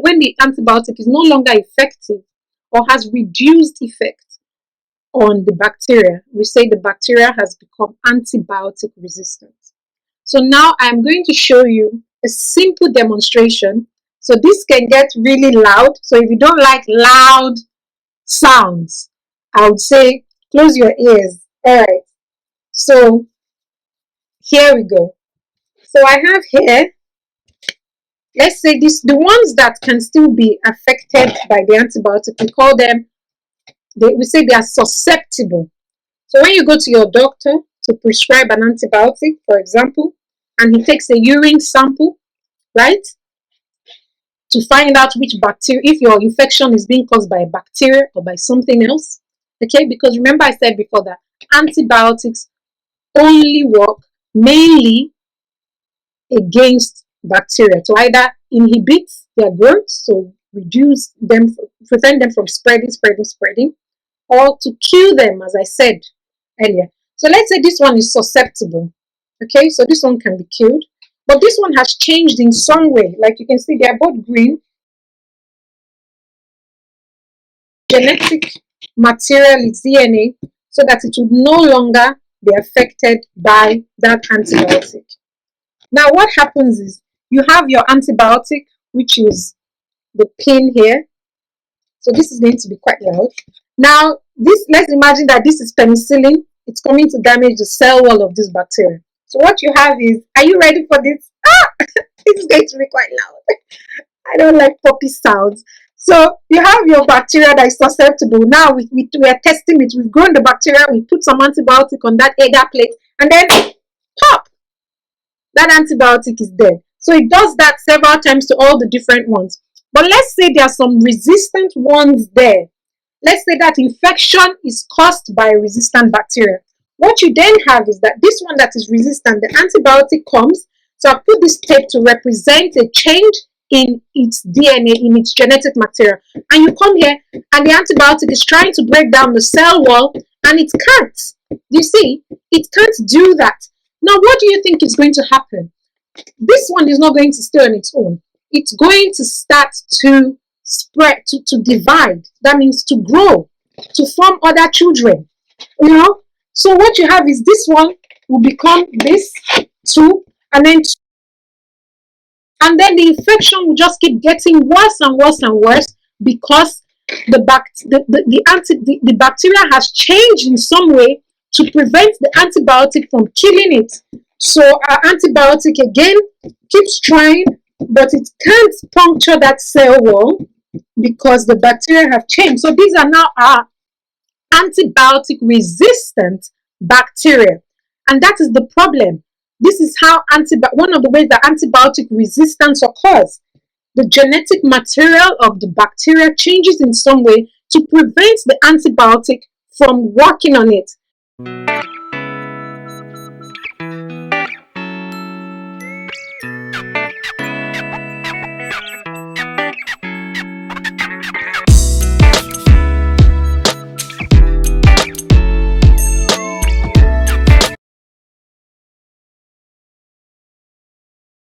when the antibiotic is no longer effective or has reduced effect on the bacteria. We say the bacteria has become antibiotic resistant. So now I'm going to show you a simple demonstration. So this can get really loud. So if you don't like loud sounds, I would say close your ears. All right. So here we go. So I have here, let's say the ones that can still be affected by the antibiotic, we call them, we say they are susceptible. So when you go to your doctor to prescribe an antibiotic, for example, and he takes a urine sample, right, to find out which bacteria, if your infection is being caused by a bacteria or by something else, okay, because remember I said before that antibiotics only work mainly against bacteria to either inhibit their growth, so reduce them, prevent them from spreading, or to kill them, as I said earlier. So let's say this one is susceptible. Okay, so this one can be killed, but this one has changed in some way. Like you can see, they are both green. Genetic material is DNA, so that it would no longer be affected by that antibiotic. Now, what happens is you have your antibiotic, which is the pin here. So this is going to be quite loud. Now, let's imagine that this is penicillin. It's coming to damage the cell wall of this bacteria. So what you have is, are you ready for this? This is going to be quite loud. I don't like puppy sounds. So you have your bacteria that is susceptible. Now we are testing it. We've grown the bacteria. We put some antibiotic on that agar plate, and then pop, that antibiotic is dead. So it does that several times to all the different ones. But let's say there are some resistant ones there. Let's say that infection is caused by a resistant bacteria. What you then have is that this one that is resistant, the antibiotic comes. So I put this tape to represent a change in its DNA, in its genetic material. And you come here, and the antibiotic is trying to break down the cell wall, and it can't. You see, it can't do that. Now, what do you think is going to happen? This one is not going to stay on its own. It's going to start to spread, to divide. That means to grow, to form other children. You know? So what you have is this one will become this, two, and then two. And then the infection will just keep getting worse and worse and worse because the bacteria has changed in some way to prevent the antibiotic from killing it. So our antibiotic again keeps trying, but it can't puncture that cell wall because the bacteria have changed. So these are now our antibiotic resistant bacteria, and that is the problem. This is how one of the ways that antibiotic resistance occurs. The genetic material of the bacteria changes in some way to prevent the antibiotic from working on it.